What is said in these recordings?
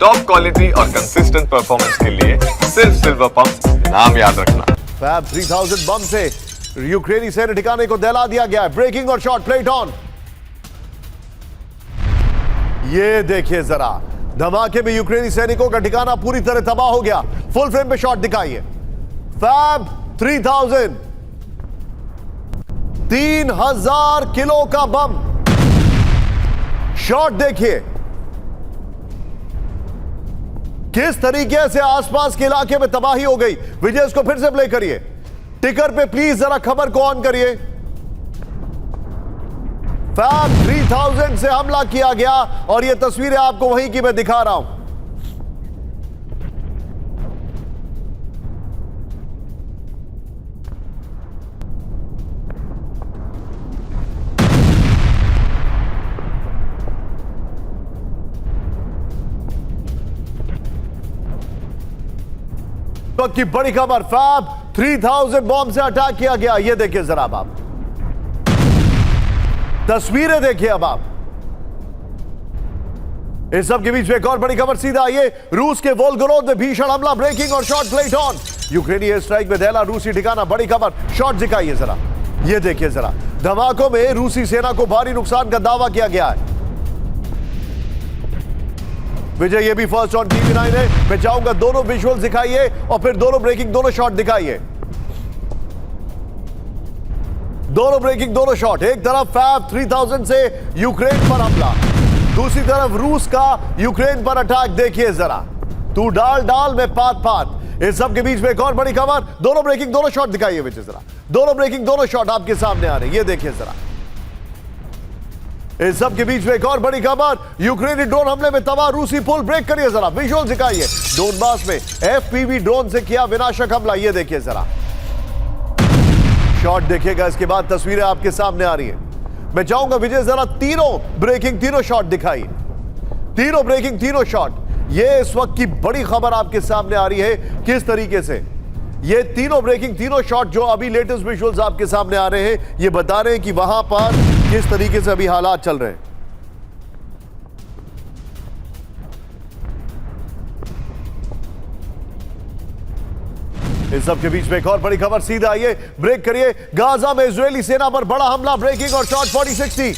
Top quality और consistent performance के लिए सिर्फ सिल्वर पंप नाम याद रखना। फैब 3000 बम से यूक्रेनी सैन्य ठिकाने को दहला दिया गया है। ब्रेकिंग और शॉट प्लेट ऑन। ये देखिए जरा, धमाके में यूक्रेनी सैनिकों का ठिकाना पूरी तरह तबाह हो गया। फुल फ्रेम पे शॉट दिखाइए। फैब 3000 3000 किलो का बम। शॉट देखिए किस तरीके से आसपास के इलाके में तबाही हो गई। विजय इसको फिर से प्ले करिए। टिकर पे प्लीज जरा खबर को ऑन करिए। फैब 3000 से हमला किया गया और ये तस्वीरें आपको वहीं की मैं दिखा रहा हूं। वक्त की बड़ी खबर, फैब 3000 बॉम्ब से अटैक किया गया। ये देखिए जरा आप तस्वीरें देखिए। अब आप इस सब के बीच में एक और बड़ी खबर सीधा आइए। रूस के वोल्गोरोद में भीषण हमला। ब्रेकिंग और शॉट प्लेट ऑन। यूक्रेनी एयर स्ट्राइक में दहला रूसी ठिकाना। बड़ी खबर, शॉट दिखाइए जरा। ये देखिए जरा, धमाकों में रूसी सेना को भारी नुकसान का दावा किया गया है। विजय ये भी फर्स्ट ऑन TV9 है। मैं चाहूंगा दोनों विजुअल्स दिखाइए और फिर दोनों ब्रेकिंग दोनों शॉट दिखाइए। दोनों ब्रेकिंग दोनों शॉट। एक तरफ फैब 3000 से यूक्रेन पर हमला, दूसरी तरफ रूस का यूक्रेन पर अटैक। देखिए जरा, तू डाल डाल में पात पात। इस सब के बीच में एक और बड़ी खबर। दोनों ब्रेकिंग दोनों शॉट दिखाइए विजय जरा। दोनों ब्रेकिंग दोनों शॉट आपके सामने आ रहे हैं। ये देखिए जरा। इस सब के बीच में एक और बड़ी खबर। यूक्रेनी ड्रोन हमले में तबाह रूसी पुल। ब्रेक करिए जरा, विजुअल दिखाइए। डोनबास में FPV ड्रोन से किया विनाशक हमला। ये देखिए जरा, शॉट देखिएगा। इसके बाद तस्वीरें आपके सामने आ रही है। मैं चाहूंगा विजय जरा तीनों ब्रेकिंग तीनों शॉट दिखाइए। तीनों ब्रेकिंग तीनों शॉट। ये इस वक्त की बड़ी खबर आपके सामने आ रही है। किस तरीके से ये तीनों ब्रेकिंग तीनों शॉट जो अभी लेटेस्ट विजुअल्स आपके सामने आ रहे हैं, ये बता रहे हैं कि वहां पर किस तरीके से अभी हालात चल रहे हैं। इस सब के बीच में एक और बड़ी खबर सीधा आइए। ब्रेक करिए। गाजा में इजरायली सेना पर बड़ा हमला। ब्रेकिंग और शॉट 4060।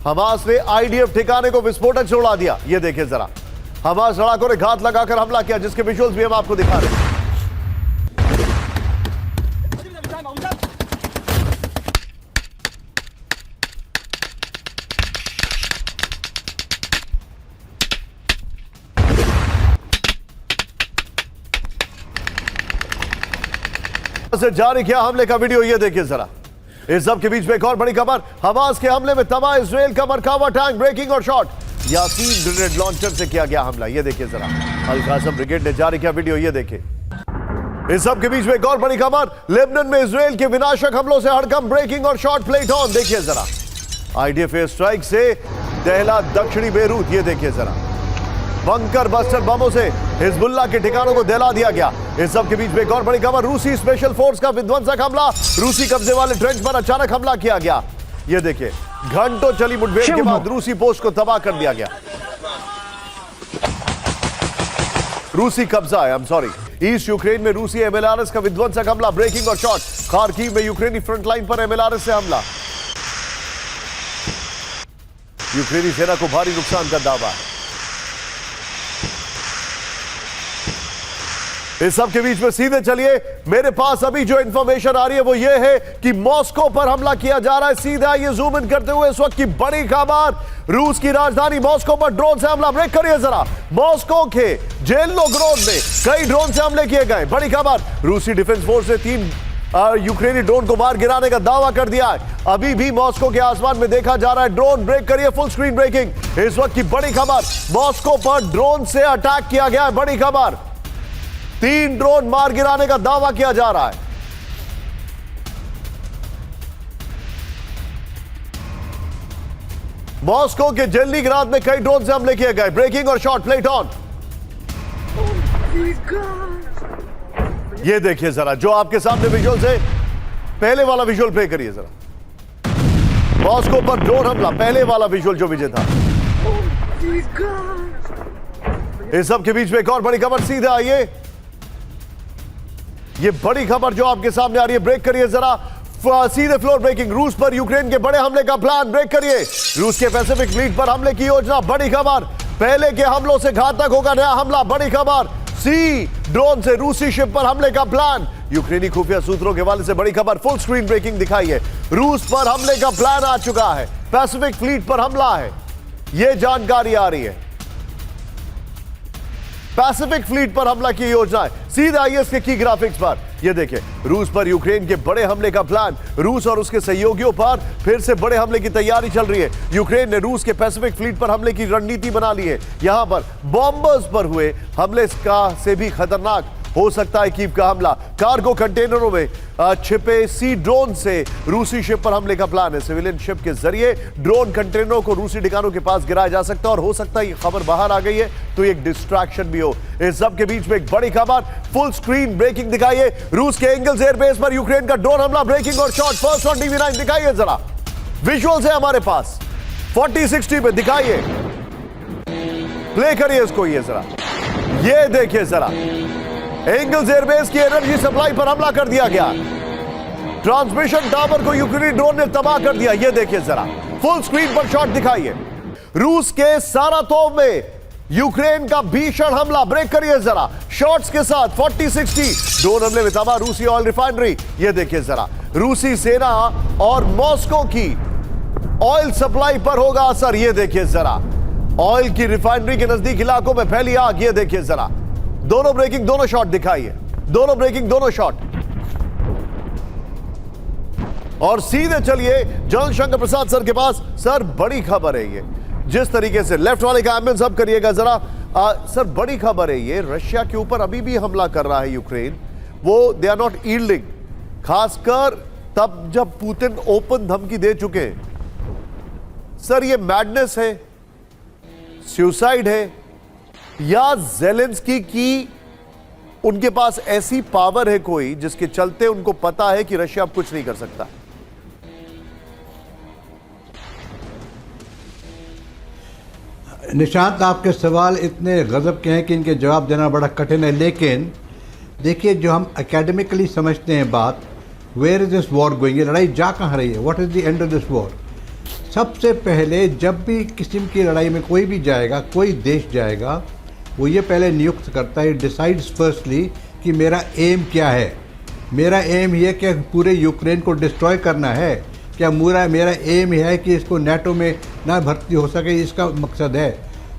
हमास ने IDF ठिकाने को विस्फोटक से उड़ा दिया। ये देखिए जरा, हमास लड़ाकों ने घात लगाकर हमला किया, जिसके विजुअल्स भी हम आपको दिखा रहे हैं। से जारी किया हमले का वीडियो। ये देखिए जरा। इस सब के बीच में एक और बड़ी खबर। हमास के हमले में तबाह इजराइल का मरकावा टैंक। ब्रेकिंग और शॉट। यासीन ग्रेनेड लॉन्चर से किया गया हमला। ये देखिए जरा, अल कासम ब्रिगेड ने जारी किया वीडियो। ये देखिए। इस सब के बीच में एक और बड़ी खबर। लेबनान में इजराइल के विनाशक हमलों से हड़कंप। ब्रेकिंग और शॉट प्लेट ऑन। देखिए जरा, IDF एयर स्ट्राइक से दहला दक्षिणी बेरूत। ये देखिए जरा, बंकर बस्टर बमों से हिजबुल्लाह के ठिकानों को दहला दिया गया। इस सब के बीच में एक और बड़ी खबर। रूसी स्पेशल फोर्स का विध्वंसक हमला। रूसी कब्जे वाले ट्रेंच पर अचानक हमला किया गया। ये देखिए, घंटों चली मुठभेड़ के बाद रूसी पोस्ट को तबाह कर दिया गया। रूसी कब्जा है, ईस्ट यूक्रेन में रूसी MLRS का विध्वंसक हमला। ब्रेकिंग और शॉट। खार्किव में यूक्रेनी फ्रंटलाइन पर MLRS से हमला। यूक्रेनी सेना को भारी नुकसान का दावा है। इस सब के बीच में सीधे चलिए, मेरे पास अभी जो इंफॉर्मेशन आ रही है वो ये है कि मॉस्को पर हमला किया जा रहा है। सीधा ये जूम इन करते हुए इस वक्त की बड़ी खबर। रूस की राजधानी मॉस्को पर ड्रोन से हमला। ब्रेक करिए जरा। मॉस्को के जेलनोग्राद में कई ड्रोन से हमले किए गए। बड़ी खबर। रूसी डिफेंस फोर्स ने 3 यूक्रेनी ड्रोन को मार गिराने का दावा कर दिया है। अभी भी मॉस्को के आसमान में देखा जा रहा है ड्रोन। ब्रेक करिए, फुल स्क्रीन ब्रेकिंग। इस वक्त की बड़ी खबर। मॉस्को पर ड्रोन से अटैक किया गया है। बड़ी खबर। 3 ड्रोन मार गिराने का दावा किया जा रहा है। मॉस्को के जेलनिग्राद में कई ड्रोन से हमले किए गए। ब्रेकिंग और शॉट प्लेट ऑन। ये देखिए जरा, जो आपके सामने विजुअल से पहले वाला विजुअल प्ले करिए जरा। मॉस्को पर ड्रोन हमला, पहले वाला विजुअल जो विजय था। इस सब के बीच में एक और बड़ी खबर, सीधे आइए। ये बड़ी खबर जो आपके सामने आ रही है, ब्रेक करिए जरा, सीधे फ्लोर ब्रेकिंग। रूस पर यूक्रेन के बड़े हमले का प्लान, ब्रेक करिए। रूस के पैसिफिक फ्लीट पर हमले की योजना, बड़ी खबर। पहले के हमलों से घातक होगा नया हमला, बड़ी खबर। सी ड्रोन से रूसी शिप पर हमले का प्लान, यूक्रेनी खुफिया सूत्रों के हवाले से बड़ी खबर, फुल स्क्रीन ब्रेकिंग दिखाई है। रूस पर हमले का प्लान आ चुका है, पैसिफिक फ्लीट पर हमला है, यह जानकारी आ रही है। पैसिफिक फ्लीट पर हमला की योजना है। सीधे आइए इसके की ग्राफिक्स पर, यह देखिए, रूस पर यूक्रेन के बड़े हमले का प्लान। रूस और उसके सहयोगियों पर फिर से बड़े हमले की तैयारी चल रही है। यूक्रेन ने रूस के पैसिफिक फ्लीट पर हमले की रणनीति बना ली है। यहां पर बॉम्बर्स पर हुए हमले का से भी खतरनाक हो सकता है कीव का हमला। कार्गो कंटेनरों में छिपे सी ड्रोन से रूसी शिप पर हमले का प्लान है। सिविलियन शिप के जरिए ड्रोन कंटेनरों को रूसी ठिकानों के पास गिराया जा सकता है, और हो सकता है ये खबर बाहर आ गई है तो एक डिस्ट्रैक्शन भी हो। इस सब के बीच में एक बड़ी खबर, फुल स्क्रीन ब्रेकिंग दिखाइए। रूस के एंगल्स एयरबेस पर यूक्रेन का ड्रोन हमला, ब्रेकिंग और शॉट फर्स्ट ऑन TV9 दिखाइए जरा, विजुअल्स है हमारे पास 4060 पे, दिखाइए, प्ले करिए इसको, ये जरा, ये देखिए जरा, एंगल्स एयरबेस की एनर्जी सप्लाई पर हमला कर दिया गया। ट्रांसमिशन टावर को यूक्रेनी ड्रोन ने तबाह कर दिया। यह देखिए जरा, फुल स्क्रीन पर शॉट दिखाइए। रूस के सारातोव में यूक्रेन का भीषण हमला, ब्रेक करिए जरा, शॉट्स के साथ 4060 ड्रोन हमले में तबाह रूसी ऑयल रिफाइनरी। यह देखिए जरा, रूसी सेना और मॉस्को की ऑयल सप्लाई पर होगा असर। यह देखिए जरा, ऑयल की रिफाइनरी के नजदीक इलाकों में फैली आग। यह देखिए जरा, दोनों ब्रेकिंग, दोनों शॉट दिखाइए, दोनों ब्रेकिंग, दोनों शॉट। और सीधे चलिए जनरल शंकर प्रसाद सर के पास। सर, बड़ी खबर है ये, जिस तरीके से लेफ्ट वाले का एम्बुलेंस अब करिएगा जरा। सर, बड़ी खबर है ये, रशिया के ऊपर अभी भी हमला कर रहा है यूक्रेन, वो दे आर नॉट यील्डिंग, खासकर तब जब पुतिन ओपन धमकी दे चुके हैं। सर, ये मैडनेस है, सुसाइड है, या ज़ेलेंस्की की उनके पास ऐसी पावर है कोई जिसके चलते उनको पता है कि रशिया अब कुछ नहीं कर सकता? निशांत, आपके सवाल इतने गजब के हैं कि इनके जवाब देना बड़ा कठिन है। लेकिन देखिए, जो हम एकेडमिकली समझते हैं बात, where is this war going, ये लड़ाई जा कहाँ रही है, what is the end of this war. सबसे पहले जब भी किस्म की लड़ाई में कोई भी जाएगा, कोई देश जाएगा, वो ये पहले नियुक्त करता है, डिसाइड्स फर्स्टली कि मेरा एम क्या है। मेरा एम ये कि पूरे यूक्रेन को डिस्ट्रॉय करना है, क्या मेरा एम है कि इसको नेटो में ना भर्ती हो सके, इसका मकसद है।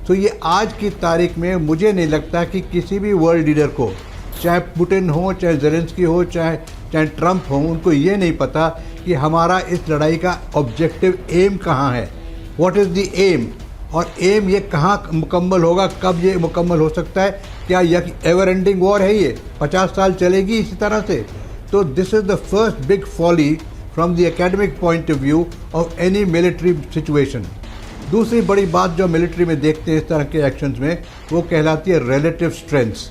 तो ये आज की तारीख में मुझे नहीं लगता कि किसी भी वर्ल्ड लीडर को, चाहे पुतिन हो, चाहे ज़ेलेंस्की हो, चाहे ट्रंप हो, उनको ये नहीं पता कि हमारा इस लड़ाई का ऑब्जेक्टिव एम कहाँ है, व्हाट इज़ द एम, और एम ये कहाँ मुकम्मल होगा, कब ये मुकम्मल हो सकता है, क्या यह एवर एंडिंग वॉर है, ये 50 साल चलेगी इसी तरह से। तो this is the first big folly from the academic point of view of any military situation. दूसरी बड़ी बात जो मिलिट्री में देखते हैं इस तरह के एक्शंस में, वो कहलाती है रिलेटिव स्ट्रेंथ्स।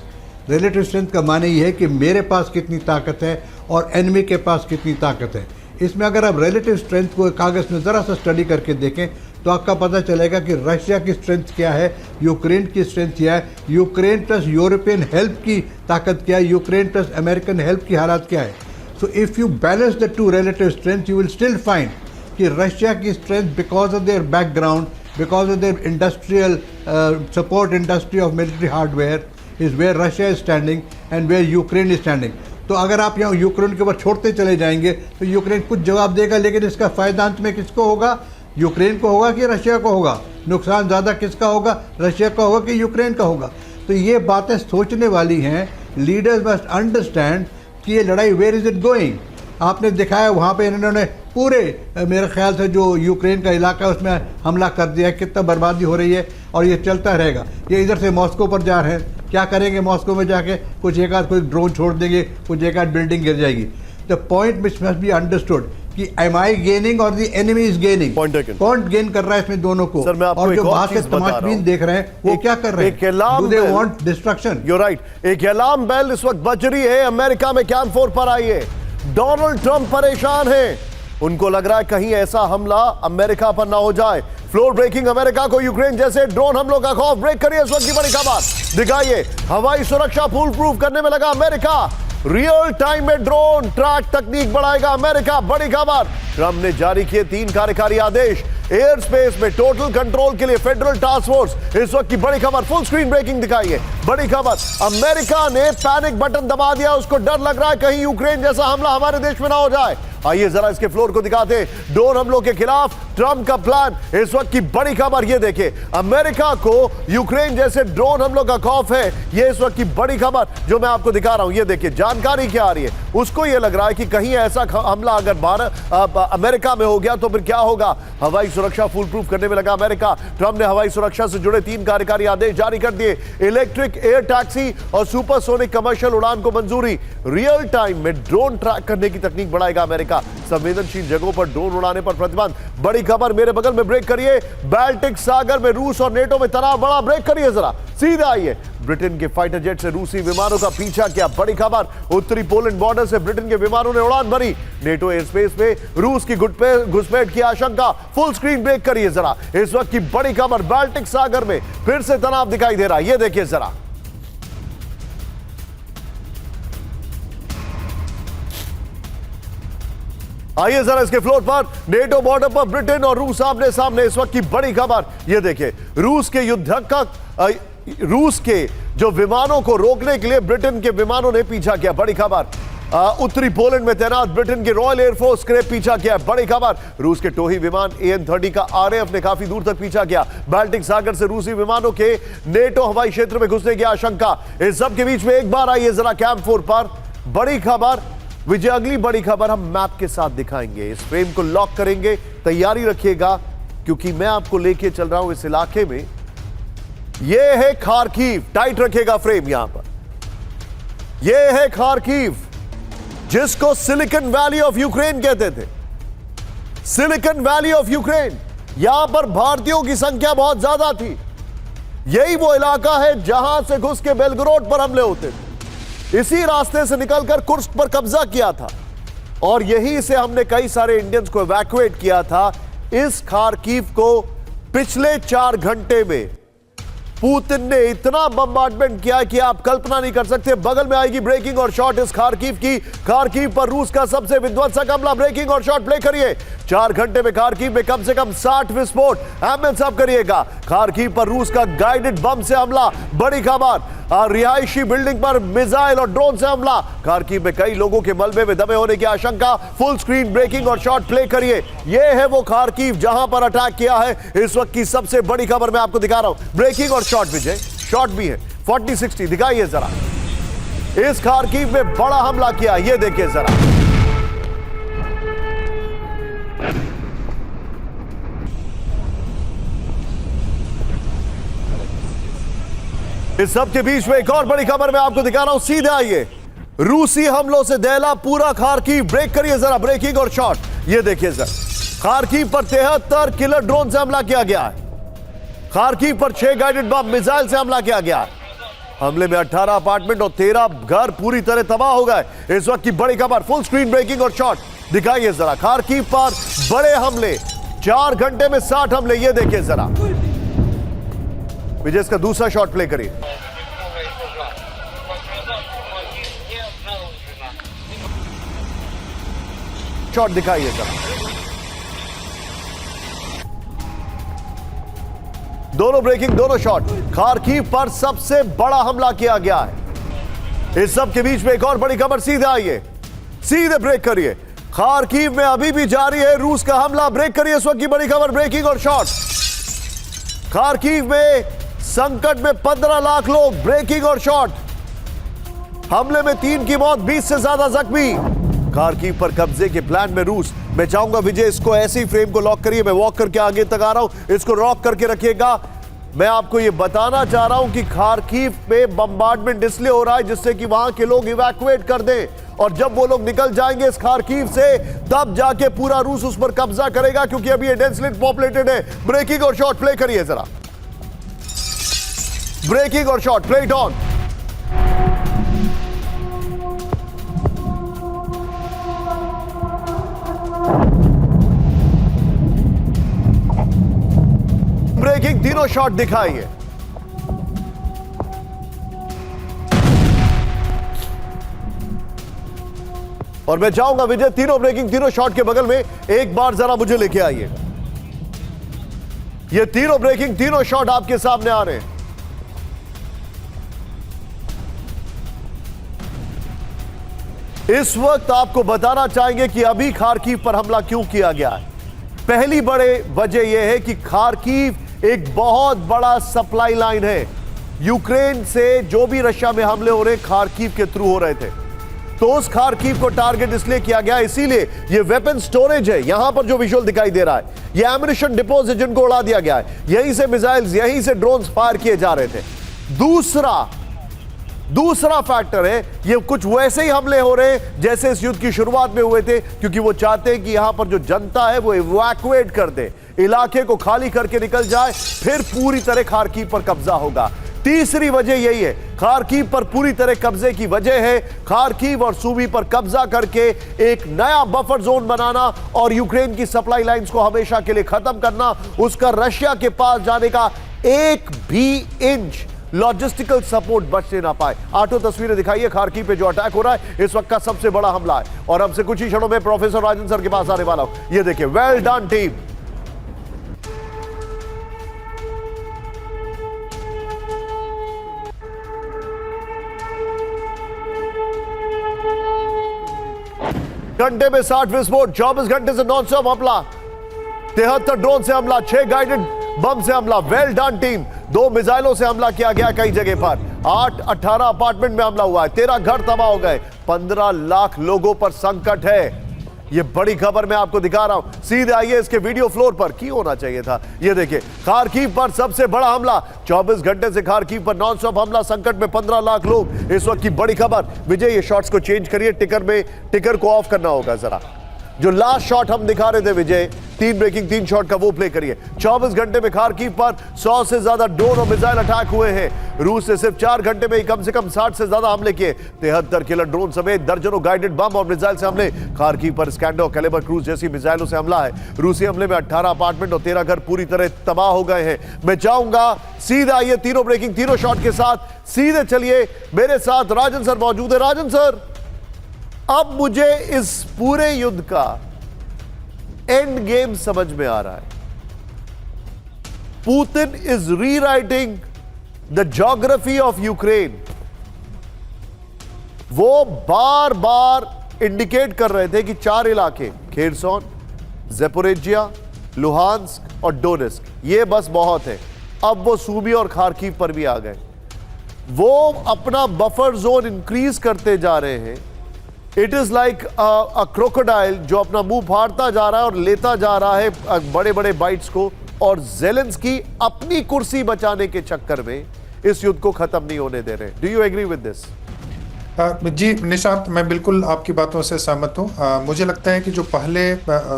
रिलेटिव स्ट्रेंथ का माने ये है कि मेरे पास कितनी ताकत है और एनिमी के पास कितनी ताकत है। इसमें अगर आप रिलेटिव स्ट्रेंथ को कागज़ में ज़रा सा स्टडी करके देखें तो आपका पता चलेगा कि रशिया की स्ट्रेंथ क्या है, यूक्रेन की स्ट्रेंथ क्या है, यूक्रेन प्लस यूरोपियन हेल्प की ताकत क्या है, यूक्रेन प्लस अमेरिकन हेल्प की हालात क्या है। So if you balance the two relative strength, you will still find कि रशिया की strength, because of their background, because of their industrial support industry of military hardware, is where Russia is standing and where Ukraine is standing. तो अगर आप यहाँ Ukraine के ऊपर छोड़ते चले जाएंगे तो यूक्रेन कुछ जवाब देगा, लेकिन इसका फ़ायदा अंत में किसको होगा, यूक्रेन को होगा कि रशिया को होगा? नुकसान ज़्यादा किसका होगा, रशिया का होगा कि यूक्रेन का होगा? तो ये बातें सोचने वाली हैं। लीडर्स मस्ट अंडरस्टैंड कि ये लड़ाई वेयर इज़ इट गोइंग। आपने दिखाया वहाँ पे इन्होंने पूरे मेरे ख्याल से जो यूक्रेन का इलाका है उसमें हमला कर दिया है, कितना बर्बादी हो रही है, और ये चलता रहेगा। ये इधर से मॉस्को पर जा रहे हैं, क्या करेंगे मॉस्को में जाके, कुछ एक आध कोई ड्रोन छोड़ देंगे, कुछ एक आध बिल्डिंग गिर जाएगी। The point which must be understood कि एम आई गेनिंग और द एनिमी इज गेनिंग, कौन गेन कर रहा है इसमें दोनों को। और जो बाहर के तमाशबीन देख रहे हैं वो क्या कर रहे हैं, do they want destruction. You right. एक अलार्म बेल इस वक्त बज रही है, अमेरिका में कैंप 4 पर आई है। डोनाल्ड ट्रंप परेशान है, उनको लग रहा है कहीं ऐसा हमला अमेरिका पर ना हो जाए। फ्लोर ब्रेकिंग, अमेरिका को यूक्रेन जैसे ड्रोन हमलों का खौफ। ब्रेक करिए इस वक्त की बड़ी खबर, दिखाइए हवाई सुरक्षा फुल प्रूफ करने में लगा अमेरिका। रियल टाइम में ड्रोन ट्रैक तकनीक बढ़ाएगा अमेरिका। बड़ी खबर, ट्रंप ने जारी किए 3 कार्यकारी आदेश। एयर स्पेस में टोटल कंट्रोल के लिए फेडरल टास्क फोर्स। इस वक्त की बड़ी खबर, फुल स्क्रीन ब्रेकिंग दिखाइए। बड़ी खबर, अमेरिका ने पैनिक बटन दबा दिया। उसको डर लग रहा है कहीं यूक्रेन जैसा हमला हमारे देश में ना हो जाए। आइए जरा इसके फ्लोर को दिखाते हैं। ड्रोन हमलों के खिलाफ ट्रंप का प्लान। इस वक्त की बड़ी खबर ये देखिए, अमेरिका को यूक्रेन जैसे ड्रोन हमलों का खौफ है। ये इस वक्त की बड़ी खबर जो मैं आपको दिखा रहा हूं, ये देखिए जानकारी क्या आ रही है। उसको ये लग रहा है कि कहीं ऐसा हमला अगर भारत अमेरिका में हो गया तो फिर क्या होगा। हवाई सुरक्षा फुल प्रूफ करने में लगा अमेरिका। ट्रंप ने हवाई सुरक्षा से जुड़े 3 कार्यकारी आदेश जारी कर दिए। इलेक्ट्रिक एयर टैक्सी और सुपरसोनिक कमर्शियल उड़ान को मंजूरी। रियल टाइम में ड्रोन ट्रैक करने की तकनीक बढ़ाएगा अमेरिका। संवेदनशील जगहों पर ड्रोन उड़ाने पर प्रतिबंध। बड़ी खबर मेरे बगल में, ब्रेक करिए। बाल्टिक सागर में रूस और नेटो में तनाव बढ़ा। ब्रेक करिए जरा, सीधा आइए। ब्रिटेन के फाइटर जेट से रूसी विमानों का पीछा किया। बड़ी खबर, उत्तरी पोलैंड बॉर्डर से ब्रिटेन के विमानों ने उड़ान भरी। नेटो एयर स्पेस में रूस की घुसपैठ की आशंका। फुल स्क्रीन ब्रेक करिए जरा। इस वक्त की बड़ी खबर, बाल्टिक सागर में फिर से तनाव दिखाई दे रहा है। ये देखिए जरा, आइए जरा इसके फ्लोर पर। नेटो बॉर्डर पर ब्रिटेन और रूस आमने सामने। इस वक्त की बड़ी खबर ये देखिए, रूस के जो विमानों को रोकने के लिए ब्रिटेन के विमानों ने पीछा किया। बड़ी खबर, उत्तरी पोलैंड में तैनात ब्रिटेन के रॉयल एयरफोर्स ने पीछा किया। बड़ी खबर, रूस के टोही विमान AN-30 का RAF ने काफी दूर तक पीछा किया। बाल्टिक सागर से रूसी विमानों के नेटो हवाई क्षेत्र में घुसने की आशंका। इस सब के बीच में एक बार आइए जरा कैंप 4 पर। बड़ी खबर विजय, अगली बड़ी खबर हम मैप के साथ दिखाएंगे। इस फ्रेम को लॉक करेंगे, तैयारी रखिएगा क्योंकि मैं आपको लेके चल रहा हूं इस इलाके में। यह है खार्किव, टाइट रखिएगा फ्रेम यहां पर। यह है खार्किव, जिसको सिलिकॉन वैली ऑफ यूक्रेन कहते थे। सिलिकॉन वैली ऑफ यूक्रेन, यहां पर भारतीयों की संख्या बहुत ज्यादा थी। यही वो इलाका है जहां से घुस के बेलग्रोड पर हमले होते थे। इसी रास्ते से निकलकर कुर्स्क पर कब्जा किया था और यहीं से हमने कई सारे इंडियंस को इवैक्यूएट किया था। इस खार्किव को पिछले 4 घंटे में पुतिन ने इतना बम्बार्डमेंट किया कि आप कल्पना नहीं कर सकते। बगल में आएगी ब्रेकिंग और शॉट इस खार्किव की। खार्किव पर रूस का सबसे विध्वंसक हमला। ब्रेकिंग और शॉट प्ले करिए। 4 घंटे में खार्किव में कम से कम 60 विस्फोट। एम्बुलेंस साफ करिएगा। खार्किव पर रूस का गाइडेड बम से हमला। बड़ी खबर, रिहायशी बिल्डिंग पर मिसाइल और ड्रोन से हमला। खार्किव में कई लोगों के मलबे में दबे होने की आशंका। फुल स्क्रीन ब्रेकिंग और शॉट प्ले करिए। यह है वो खार्किव जहां पर अटैक किया है। इस वक्त की सबसे बड़ी खबर मैं आपको दिखा रहा हूं। ब्रेकिंग और शॉट विजय, शॉट भी है 40-60, दिखाइए जरा। इस खार्किव में बड़ा हमला किया, ये देखिए जरा। इस सब के बीच में एक और बड़ी खबर मैं आपको दिखा रहा हूं, सीधे आइए। रूसी हमलों से दहला पूरा खार्किव। ब्रेक करिए जरा, ब्रेकिंग और शॉट, ये देखिए जरा। खार्किव पर 73 किलर ड्रोन से हमला किया गया है। खार्किव पर 6 गाइडेड बम मिसाइल से हमला किया गया। हमले में 18 अपार्टमेंट और 13 घर पूरी तरह तबाह हो गए। इस वक्त की बड़ी खबर, फुल स्क्रीन ब्रेकिंग और शॉट दिखाइए जरा। खार्किव पर बड़े हमले, 4 घंटे में 60 हमले, ये देखिए जरा। विजय इसका दूसरा शॉट प्ले करिए। शॉट दिखाइए जरा। दोनों ब्रेकिंग, दोनों शॉट। खार्किव पर सबसे बड़ा हमला किया गया है। इस सब के बीच में एक और बड़ी खबर, सीधे आइए, सीधे ब्रेक करिए। खार्किव में अभी भी जारी है रूस का हमला। ब्रेक करिए इस वक्त की बड़ी खबर, ब्रेकिंग और शॉट। खार्किव में संकट में 15 लाख लोग। ब्रेकिंग और शॉट। हमले में 3 की मौत, 20 से ज्यादा जख्मी। खार्किव पर कब्जे के प्लान में रूस। मैं चाहूंगा विजय इसको ऐसे ही फ्रेम को लॉक करिए। मैं वॉक करके आगे तक आ रहा हूं, इसको लॉक करके रखिएगा। मैं आपको यह बताना चाह रहा हूं कि खार्किव में बम्बार्डमेंट इसलिए हो रहा है जिससे कि वहां के लोग इवैक्यूएट कर दें, और जब वो लोग निकल जाएंगे इस खार्किव से तब जाके पूरा रूस उस पर कब्जा करेगा, क्योंकि अभी ये डेंसली पॉपुलेटेड है। ब्रेकिंग और शॉट प्ले करिए जरा। ब्रेकिंग और shot, play it on. Breaking तीनों शॉट दिखाइए। और मैं चाहूंगा विजय, तीनों ब्रेकिंग तीनों शॉट के बगल में एक बार जरा मुझे लेके आइए। ये तीनों ब्रेकिंग तीनों शॉट आपके सामने आ रहे हैं। इस वक्त आपको बताना चाहेंगे कि अभी खार्किव पर हमला क्यों किया गया है। पहली बड़े वजह यह है कि खार्किव एक बहुत बड़ा सप्लाई लाइन है। यूक्रेन से जो भी रशिया में हमले हो रहे खार्किव के थ्रू हो रहे थे, तो उस खार्किव को टारगेट इसलिए किया गया, इसीलिए ये वेपन स्टोरेज है। यहां पर जो विजुअल दिखाई दे रहा है, ये एम्युनिशन डिपोज है जिनको उड़ा दिया गया है। यहीं से मिसाइल्स, यहीं से ड्रोन्स फायर किए जा रहे थे। दूसरा फैक्टर है, ये कुछ वैसे ही हमले हो रहे हैं जैसे इस युद्ध की शुरुआत में हुए थे, क्योंकि वो चाहते हैं कि यहां पर जो जनता है वो इवैक्यूएट कर दे, इलाके को खाली करके निकल जाए, फिर पूरी तरह खार्किव पर कब्जा होगा। तीसरी वजह यही है, खार्किव पर पूरी तरह कब्जे की वजह है खार्किव और सूमी पर कब्जा करके एक नया बफर जोन बनाना और यूक्रेन की सप्लाई लाइंस को हमेशा के लिए खत्म करना। उसका रशिया के पास जाने का एक भी इंच लॉजिस्टिकल सपोर्ट बचने ना पाए। आठों तस्वीरें दिखाइए खार्किव पे जो अटैक हो रहा है इस वक्त का सबसे बड़ा हमला है। और हमसे कुछ ही क्षणों में प्रोफेसर राजन सर के पास आने वाला हूं। ये देखिए, वेल डन टीम। घंटे में 60 विस्फोट, 24 घंटे से नॉन स्टॉप हमला, 73 ड्रोन से हमला, 6 गाइडेड बम से हमला। Well done team. 2 मिसाइलों से हमला किया गया कई जगह पर। 18 अपार्टमेंट में हमला हुआ है, 13 घर तबाह हो गए, 15 लाख लोगों पर संकट है। ये बड़ी खबर मैं आपको दिखा रहा हूं। सीधे आइए इसके वीडियो फ्लोर पर, की होना चाहिए था। ये देखिए, खार्किव पर सबसे बड़ा हमला, 24 घंटे से खार्किव पर नॉन स्टॉप हमला, संकट में 15 लाख लोग। इस वक्त की बड़ी खबर। विजय, ये शॉट्स को चेंज करिए, टिकर को ऑफ करना होगा जरा। जो लास्ट शॉट हम दिखा रहे थे विजय, 3 ब्रेकिंग 3 शॉट का, वो प्ले करिए। 24 घंटे में खार्किव पर 100 से ज्यादा ड्रोन और मिसाइल अटैक हुए हैं। रूस ने सिर्फ 4 घंटे में ही कम से कम 60 से ज्यादा हमले किए। 73 किलर ड्रोन समेत दर्जनों गाइडेड बम और मिसाइल से हमले। खार्किव पर स्कैंडर और कैलिबर क्रूज जैसी मिसाइलों से हमला है। रूसी हमले में 18 अपार्टमेंट और 13 घर पूरी तरह तबाह हो गए हैं। मैं चाहूंगा सीधे आइए, तीनों ब्रेकिंग तीनों शॉट के साथ सीधे चलिए। मेरे साथ राजन सर मौजूद है। राजन सर, अब मुझे इस पूरे युद्ध का एंड गेम समझ में आ रहा है। Putin is rewriting the geography of Ukraine. वो बार बार इंडिकेट कर रहे थे कि 4 इलाके, खेरसोन, ज़ेपोरिजिया, लुहांस्क और डोनेस्क, ये बस बहुत है। अब वो सूमी और खार्किव पर भी आ गए। वो अपना बफर जोन इंक्रीज करते जा रहे हैं। It is like a crocodile जो अपना मुंह फाड़ता जा रहा है और लेता जा रहा है बड़े बड़े बाइट्स को, और ज़ेलेंस्की अपनी कुर्सी बचाने के चक्कर में इस युद्ध को खत्म नहीं होने दे रहे। Do you agree with this? जी निशांत, मैं बिल्कुल आपकी बातों से सहमत हूँ। मुझे लगता है कि जो पहले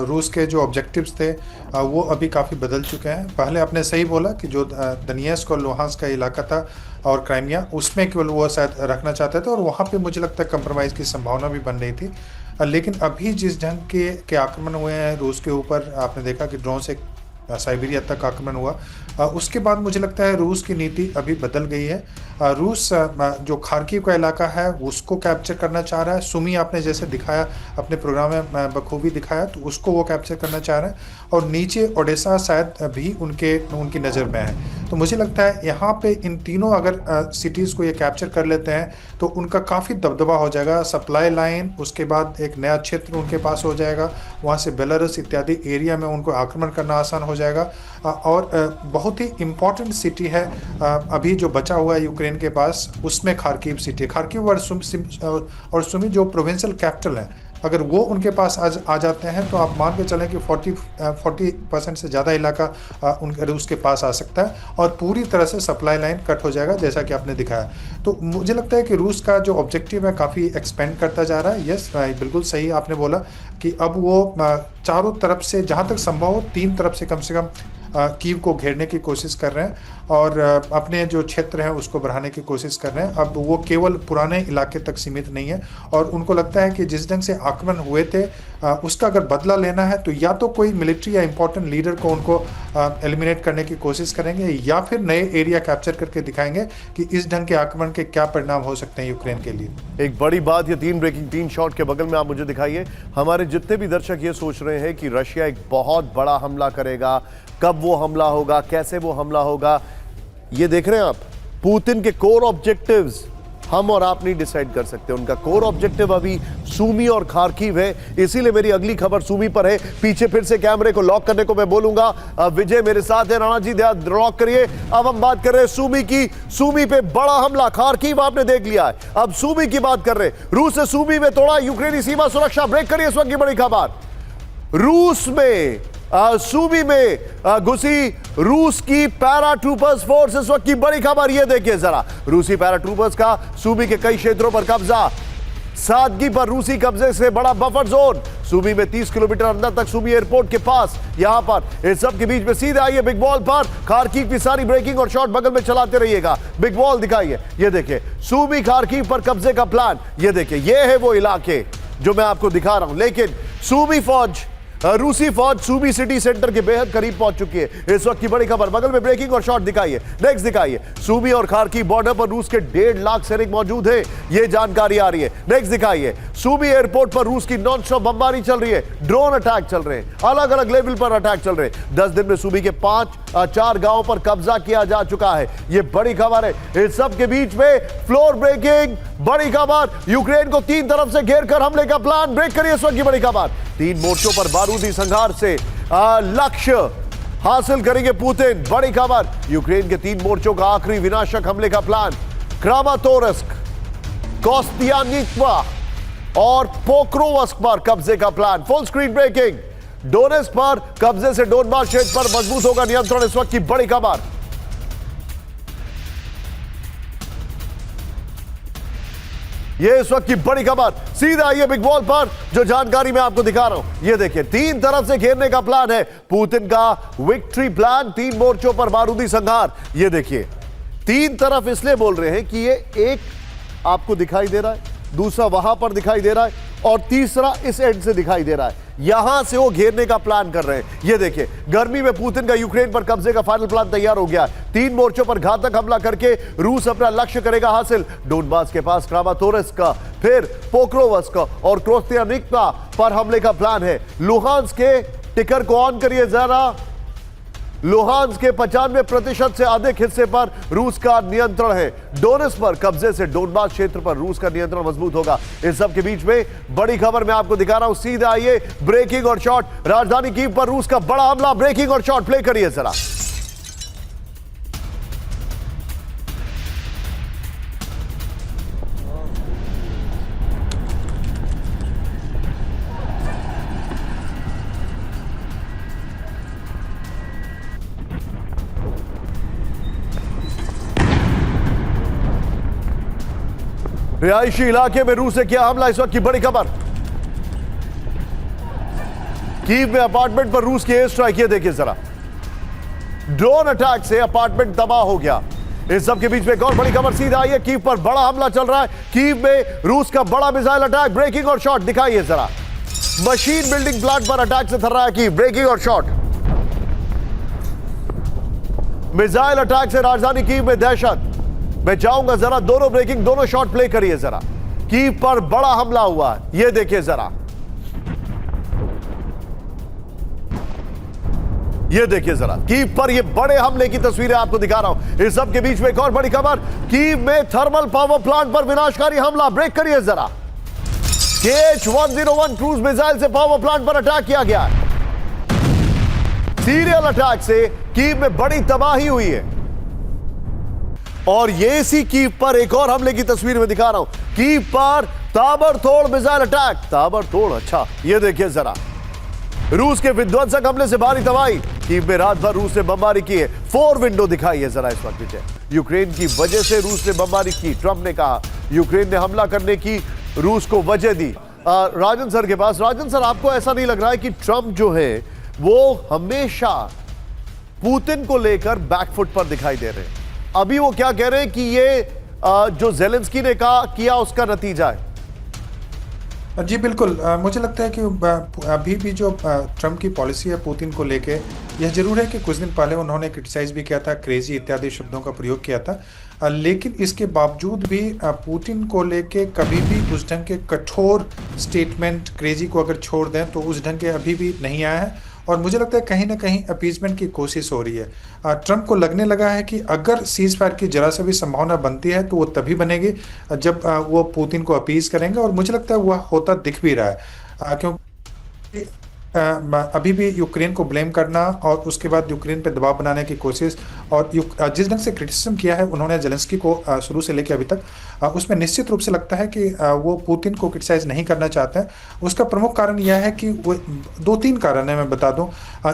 रूस के जो ऑब्जेक्टिव्स थे वो अभी काफ़ी बदल चुके हैं। पहले आपने सही बोला कि जो दनियस्क और लुहांस्क का इलाका था और क्राइमिया, उसमें केवल वो शायद रखना चाहते थे और वहाँ पे मुझे लगता है कंप्रोमाइज़ की संभावना भी बन रही थी। लेकिन अभी जिस ढंग के आक्रमण हुए हैं रूस के ऊपर, आपने देखा कि ड्रोन से साइबेरिया तक आक्रमण हुआ, उसके बाद मुझे लगता है रूस की नीति अभी बदल गई है। रूस जो खार्किव का इलाका है उसको कैप्चर करना चाह रहा है। सुमी आपने जैसे दिखाया अपने प्रोग्राम में बखूबी दिखाया, तो उसको वो कैप्चर करना चाह रहा है। और नीचे ओडेसा शायद भी उनकी नज़र में है। तो मुझे लगता है यहाँ पे इन तीनों अगर सिटीज़ को ये कैप्चर कर लेते हैं तो उनका काफ़ी दबदबा हो जाएगा। सप्लाई लाइन, उसके बाद एक नया क्षेत्र उनके पास हो जाएगा, वहाँ से बेलारूस इत्यादि एरिया में उनको आक्रमण करना आसान हो जाएगा। और बहुत ही इम्पॉर्टेंट सिटी है अभी जो बचा हुआ है यूक्रेन के पास, उसमें खार्किव सिटी। खार्किव और सुमी जो प्रोविंशियल कैपिटल है, अगर वो उनके पास आ जाते हैं तो आप मान के चलें कि 40% से ज़्यादा इलाका रूस के पास आ सकता है और पूरी तरह से सप्लाई लाइन कट हो जाएगा, जैसा कि आपने दिखाया। तो मुझे लगता है कि रूस का जो ऑब्जेक्टिव है काफ़ी एक्सपेंड करता जा रहा है। यस, बिल्कुल सही आपने बोला कि अब वो चारों तरफ से, जहाँ तक संभव हो 3 तरफ से कम कीव को घेरने की कोशिश कर रहे हैं और अपने जो क्षेत्र हैं उसको बढ़ाने की कोशिश कर रहे हैं। अब वो केवल पुराने इलाके तक सीमित नहीं है और उनको लगता है कि जिस ढंग से आक्रमण हुए थे उसका अगर बदला लेना है तो या तो कोई मिलिट्री या इम्पोर्टेंट लीडर को उनको एलिमिनेट करने की कोशिश करेंगे, या फिर नए एरिया कैप्चर करके दिखाएंगे कि इस ढंग के आक्रमण के क्या परिणाम हो सकते हैं यूक्रेन के लिए। एक बड़ी बात, ये 3 ब्रेकिंग 3 शॉट के बगल में आप मुझे दिखाइए। हमारे जितने भी दर्शक ये सोच रहे हैं कि रशिया एक बहुत बड़ा हमला करेगा, कब वो हमला होगा, कैसे वो हमला होगा, ये देख रहे हैं आप। पुतिन के कोर ऑब्जेक्टिव्स हम और आप नहीं डिसाइड कर सकते। उनका कोर ऑब्जेक्टिव अभी सूमी और खार्किव है, इसीलिए मेरी अगली खबर सूमी पर है। पीछे फिर से कैमरे को लॉक करने को मैं बोलूंगा। विजय मेरे साथ है, राणा जी लॉक करिए। अब हम बात कर रहे हैं सूमी की। सूमी पे बड़ा हमला, खार्किव आपने देख लिया है, अब सूमी की बात कर रहे हैं। रूस ने सूमी में तोड़ा यूक्रेनी सीमा सुरक्षा। ब्रेक करिए इस वक्त की बड़ी खबर। रूस में सूबी में घुसी रूस की पैरा ट्रूपर्स फोर्स। इस वक्त की बड़ी खबर ये देखिए जरा। रूसी पैरा ट्रूपर्स का सूबी के कई क्षेत्रों पर कब्जा। सादगी पर रूसी कब्जे से बड़ा बफर जोन। सूबी में 30 किलोमीटर अंदर तक सूबी एयरपोर्ट के पास। यहां पर इस सब के बीच में सीधे आइए बिग बॉल पर। खार्किव की सारी ब्रेकिंग और शॉट बगल में चलाते रहिएगा। बिग बॉल दिखाइए, ये देखिए सूबी खार्किव पर कब्जे का प्लान। ये देखिए, ये है वो इलाके जो मैं आपको दिखा रहा हूं। लेकिन सूबी फौज, रूसी फौज सूबी सिटी सेंटर के बेहद करीब पहुंच चुकी है। इस वक्त की बड़ी खबर, बगल में ब्रेकिंग और शॉट दिखाइए। नेक्स्ट दिखाइए, सूबी और खार्किव बॉर्डर पर रूस के 1.5 लाख सैनिक मौजूद है, ये जानकारी आ रही है। नेक्स्ट दिखाइए, सूबी एयरपोर्ट पर रूस की नॉन स्टॉप बमबारी चल रही है, ड्रोन अटैक चल रहे हैं, अलग अलग लेवल पर अटैक चल रहे हैं। 10 दिन में सूबी के 4 गांवों पर कब्जा किया जा चुका है। ये बड़ी खबर है। इस सब के बीच में फ्लोर ब्रेकिंग, बड़ी खबर, यूक्रेन को 3 तरफ से घेर कर हमले का प्लान। ब्रेक करिए इस वक्त की बड़ी खबर। 3 मोर्चों पर बारूदी संघार से लक्ष्य हासिल करेंगे पुतिन। बड़ी खबर, यूक्रेन के 3 मोर्चों का आखिरी विनाशक हमले का प्लान। क्रामातोर्स्क, कोस्तियानित्वा और पोक्रोवस्क पर कब्जे का plan. Full screen breaking. Donetsk पर कब्जे से डोनबास क्षेत्र पर मजबूत होगा नियंत्रण। इस वक्त की बड़ी खबर। ये इस वक्त की बड़ी खबर। सीधा आइए बिग बॉल पर, जो जानकारी मैं आपको दिखा रहा हूं। ये देखिए, 3 तरफ से घेरने का प्लान है पुतिन का विक्ट्री प्लान। 3 मोर्चों पर बारूदी संघार। ये देखिए, 3 तरफ इसलिए बोल रहे हैं कि ये एक आपको दिखाई दे रहा है, दूसरा वहां पर दिखाई दे रहा है और तीसरा इस एंड से दिखाई दे रहा है। यहां से वो घेरने का प्लान कर रहे हैं। ये देखिए, गर्मी में पुतिन का यूक्रेन पर कब्जे का फाइनल प्लान तैयार हो गया। 3 मोर्चों पर घातक हमला करके रूस अपना लक्ष्य करेगा हासिल। डोनबास के पास क्रामातोर्स्क का, फिर पोक्रोवस्क और कोस्तियानित्वा पर हमले का प्लान है। लुहांस्क के टिकर को ऑन करिए जरा। लुहांस्क के 95% से अधिक हिस्से पर रूस का नियंत्रण है। डोनेस्क पर कब्जे से डोनबास क्षेत्र पर रूस का नियंत्रण मजबूत होगा। इस सब के बीच में बड़ी खबर मैं आपको दिखा रहा हूं। सीधा आइए, ब्रेकिंग और शॉट। राजधानी कीव पर रूस का बड़ा हमला। ब्रेकिंग और शॉट प्ले करिए जरा। रिहायशी इलाके में रूस ने किया हमला। इस वक्त की बड़ी खबर, कीव में अपार्टमेंट पर रूस की एयर स्ट्राइक। ये देखिए जरा, ड्रोन अटैक से अपार्टमेंट तबाह हो गया। इस सब के बीच में एक और बड़ी खबर। सीधा आइए, कीव पर बड़ा हमला चल रहा है। कीव में रूस का बड़ा मिसाइल अटैक। ब्रेकिंग और शॉट दिखाइए जरा। मशीन बिल्डिंग प्लांट पर अटैक से थर रहा है कीव। ब्रेकिंग और शॉट। मिसाइल अटैक से राजधानी कीव में दहशत। मैं चाहूंगा जरा दोनों ब्रेकिंग, दोनों शॉट प्ले करिए जरा। कीव पर बड़ा हमला हुआ है, ये देखिए जरा। ये देखिए जरा, कीव पर ये बड़े हमले की तस्वीरें आपको दिखा रहा हूं। इस सब के बीच में एक और बड़ी खबर। कीव में थर्मल पावर प्लांट पर विनाशकारी हमला। ब्रेक करिए जरा। KH-101 क्रूज मिसाइल से पावर प्लांट पर अटैक किया गया है। सीरियल अटैक से कीव में बड़ी तबाही हुई है। और ये इसी कीव पर एक और हमले की तस्वीर में दिखा रहा हूं। कीव पर ताबड़तोड़ मिसाइल अटैक। ताबड़तोड़, अच्छा ये देखिए जरा। रूस के विध्वंसक हमले से भारी तबाही। कीव में रात भर रूस ने बमबारी की है। 4 विंडो दिखाई है जरा इस वक्त पीछे। यूक्रेन की वजह से रूस ने बमबारी की। ट्रंप ने कहा यूक्रेन ने हमला करने की रूस को वजह दी। राजन सर के पास। राजन सर, आपको ऐसा नहीं लग रहा है कि ट्रंप जो है वो हमेशा पुतिन को लेकर बैकफुट पर दिखाई दे रहे हैं? अभी वो क्या कह रहे हैं कि ये जो ज़ेलेंस्की ने कहा किया उसका नतीजा है। जी बिल्कुल, मुझे लगता है कि अभी भी जो ट्रंप की पॉलिसी है पुतिन को लेके, यह जरूर है कि कुछ दिन पहले उन्होंने क्रिटिसाइज भी किया था, क्रेजी इत्यादि शब्दों का प्रयोग किया था, लेकिन इसके बावजूद भी पुतिन को लेके कभी भी उस ढंग के कठोर स्टेटमेंट, क्रेजी को अगर छोड़ दें तो उस ढंग के अभी भी नहीं आया है। और मुझे लगता है कहीं ना कहीं अपीजमेंट की कोशिश हो रही है। ट्रंप को लगने लगा है कि अगर सीज फायर की जरा सा भी संभावना बनती है तो वो तभी बनेगी जब वो पुतिन को अपीज करेंगे, और मुझे लगता है वह होता दिख भी रहा है, क्योंकि अभी भी यूक्रेन को ब्लेम करना और उसके बाद यूक्रेन पे दबाव बनाने की कोशिश, और जिस ढंग से क्रिटिसिज्म किया है उन्होंने जेलेंस्की को शुरू से लेकर अभी तक, उसमें निश्चित रूप से लगता है कि वो पुतिन को क्रिटिसाइज नहीं करना चाहते हैं। उसका प्रमुख कारण यह है कि वो 2-3 कारण है, मैं बता दूं।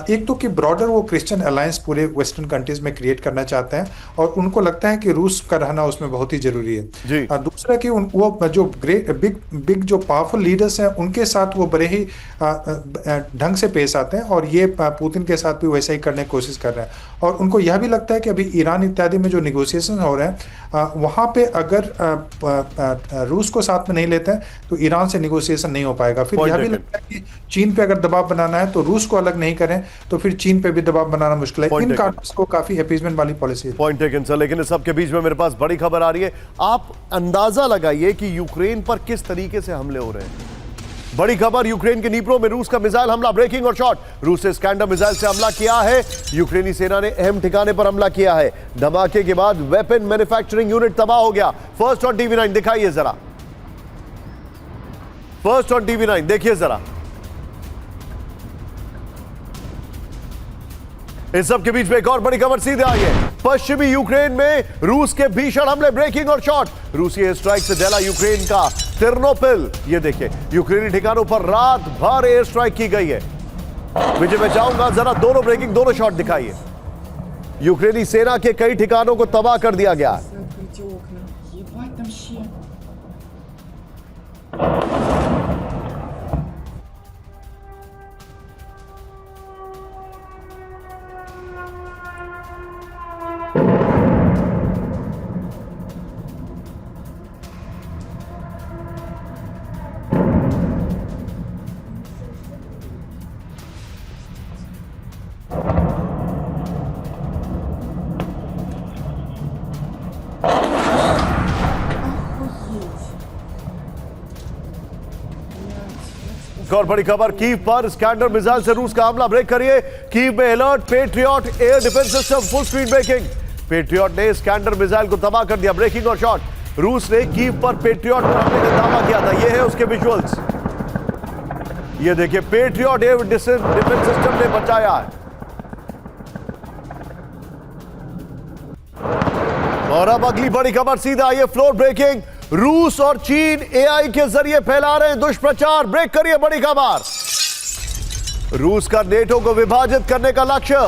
एक तो कि ब्रॉडर वो क्रिश्चियन अलायंस पूरे वेस्टर्न कंट्रीज में क्रिएट करना चाहते हैं, और उनको लगता है कि रूस का रहना उसमें बहुत ही जरूरी है। दूसरा कि वो जो ग्रेट बिग जो पावरफुल लीडर्स हैं उनके साथ वो बड़े ही ढंग से पेश आते हैं, और ये पुतिन के साथ भी वैसा ही करने की कोशिश कर रहे हैं। और उनको यह भी लगता है कि अभी ईरान इत्यादि में जो निगोशिएशन हो रहे हैं, वहाँ पे अगर रूस को साथ में नहीं लेते हैं तो ईरान से निगोशिएशन नहीं हो पाएगा। फिर यह भी लगता है कि चीन पे अगर दबाव बनाना है तो रूस को अलग नहीं करें तो फिर चीन पे भी दबाव बनाना मुश्किल है। इन कारणों को काफी अपीजमेंट वाली पॉलिसी है। पॉइंट टेकन सर, लेकिन इस सबके बीच में मेरे पास बड़ी खबर आ रही है। आप अंदाजा लगाइए कि यूक्रेन पर किस तरीके से हमले हो रहे हैं। बड़ी खबर, यूक्रेन के नीप्रो में रूस का मिसाइल हमला, ब्रेकिंग और शॉट। रूस ने स्कैंडर मिसाइल से हमला किया है। यूक्रेनी सेना ने अहम ठिकाने पर हमला किया है। धमाके के बाद वेपन मैन्युफैक्चरिंग यूनिट तबाह हो गया। फर्स्ट ऑन टीवी 9 दिखाइए जरा, फर्स्ट ऑन टीवी 9 देखिए जरा। इस सब के बीच में एक और बड़ी खबर सीधे आई है। पश्चिमी यूक्रेन में रूस के भीषण हमले, ब्रेकिंग और शॉट। रूसी एयर स्ट्राइक से जला यूक्रेन का तिरनोपिल। ये देखिए, यूक्रेनी ठिकानों पर रात भर एयर स्ट्राइक की गई है। विजय, मैं चाहूंगा जरा दोनों ब्रेकिंग, दोनों शॉट दिखाइए। यूक्रेनी सेना के कई ठिकानों को तबाह कर दिया गया है। और बड़ी खबर, कीव पर स्कैंडर मिसाइल से रूस का हमला, ब्रेक करिए। कीव में alert, Patriot air defence system full screen breaking. Patriot ने स्कैंडर मिसाइल को तबाह कर दिया, ब्रेकिंग और शॉट। रूस ने कीव पर पेट्रियट पर हमले का दावा किया था। ये है उसके विजुअल्स, ये देखिए, पेट्रियट एयर डिफेंस सिस्टम ने बचाया है। और अब अगली बड़ी खबर सीधा आई है, फ्लोर ब्रेकिंग। रूस और चीन एआई के जरिए फैला रहे हैं दुष्प्रचार, ब्रेक करिए बड़ी खबर। रूस का नेटो को विभाजित करने का लक्ष्य,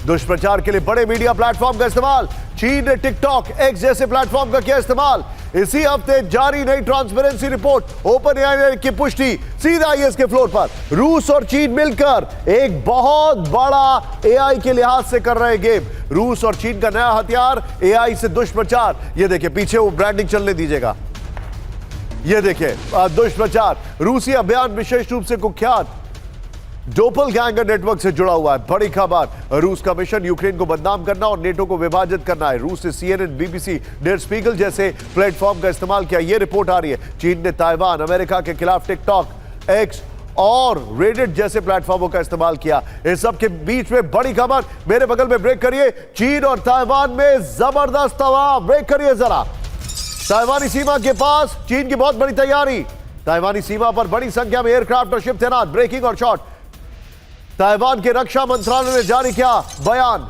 दुष्प्रचार के लिए बड़े मीडिया प्लेटफॉर्म का इस्तेमाल। चीन ने टिकटॉक, एक्स जैसे प्लेटफॉर्म का किया इस्तेमाल। इसी हफ्ते जारी नई ट्रांसपेरेंसी रिपोर्ट, ओपन एआई की पुष्टि। सीधा आइए इसके फ्लोर पर। रूस और चीन मिलकर एक बहुत बड़ा एआई के लिहाज से कर रहे गेम। रूस और चीन का नया हथियार, एआई से दुष्प्रचार। ये देखिए, पीछे वो ब्रांडिंग चलने दीजिएगा। ये देखिए, दुष्प्रचार। रूसी अभियान विशेष रूप से कुख्यात डोपलगैंगर नेटवर्क से जुड़ा हुआ है। बड़ी खबर, रूस का मिशन यूक्रेन को बदनाम करना और नेटो को विभाजित करना है। रूस ने CNN, BBC, डेर स्पीगल जैसे प्लेटफॉर्म का इस्तेमाल किया। यह रिपोर्ट आ रही है। चीन ने ताइवान, अमेरिका के खिलाफ टिकटॉक, एक्स और रेडिट जैसे प्लेटफॉर्मों का इस्तेमाल किया। इस सब के बीच में बड़ी खबर, मेरे बगल में ब्रेक करिए। चीन और ताइवान में जबरदस्त तबाह, ब्रेक करिए जरा। ताइवानी सीमा के पास चीन की बहुत बड़ी तैयारी। ताइवानी सीमा पर बड़ी संख्या में एयरक्राफ्ट और शिप तैनात, ब्रेकिंग और शॉट। ताइवान के रक्षा मंत्रालय ने जारी किया बयान।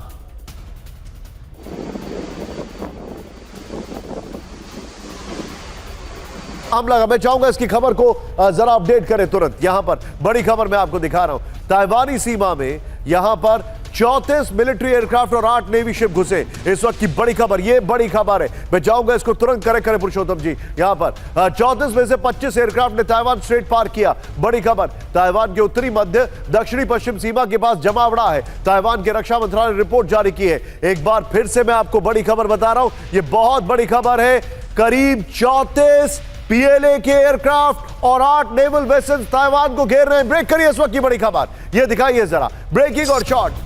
हमला, मैं चाहूंगा इसकी खबर को जरा अपडेट करें तुरंत। यहां पर बड़ी खबर मैं आपको दिखा रहा हूं। ताइवानी सीमा में यहां पर 34 मिलिट्री एयरक्राफ्ट और 8 नेवी शिप घुसे। इस वक्त की बड़ी खबर, ये बड़ी खबर है। मैं चाहूंगा इसको तुरंत करेक्ट करें पुरुषोत्तम जी। यहां पर 34 में से 25 एयरक्राफ्ट ने ताइवान स्ट्रेट पार किया। बड़ी खबर, ताइवान के उत्तरी मध्य दक्षिणी पश्चिम सीमा के पास जमावड़ा है। ताइवान के रक्षा मंत्रालय ने रिपोर्ट जारी की है। एक बार फिर से मैं आपको बड़ी खबर बता रहा हूं, यह बहुत बड़ी खबर है। करीब 34 पीएलए के एयरक्राफ्ट और 8 नेवल वेसल्स ताइवान को घेर रहे हैं। ब्रेक करिए इस वक्त की बड़ी खबर, यह दिखाइए जरा ब्रेकिंग और शॉट।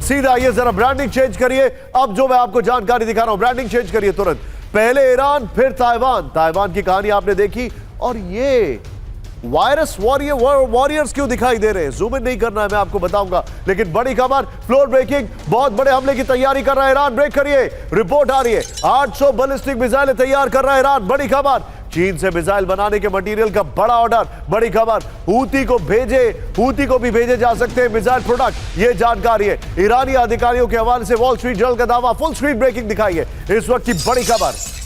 सीधा ये जरा ब्रांडिंग चेंज करिए। अब जो मैं आपको जानकारी दिखा रहा हूं, ब्रांडिंग चेंज करिए तुरंत। पहले ईरान फिर ताइवान। ताइवान की कहानी आपने देखी, और ये वायरस वॉरियर्स क्यों दिखाई दे रहे हैं, जूम इन नहीं करना है, मैं आपको बताऊंगा। लेकिन बड़ी खबर, फ्लोर ब्रेकिंग, बहुत बड़े हमले की तैयारी कर रहा है ईरान। ब्रेक करिए, रिपोर्ट आ रही है 800 बैलिस्टिक मिसाइलें तैयार कर रहा है ईरान। बड़ी खबर, चीन से मिसाइल बनाने के मटेरियल का बड़ा ऑर्डर। बड़ी खबर, हूती को भी भेजे जा सकते हैं मिसाइल प्रोडक्ट, यह जानकारी है ईरानी अधिकारियों के हवाले से वॉल स्ट्रीट जर्नल का दावा। फुल स्क्रीन ब्रेकिंग दिखाइए इस वक्त की बड़ी खबर।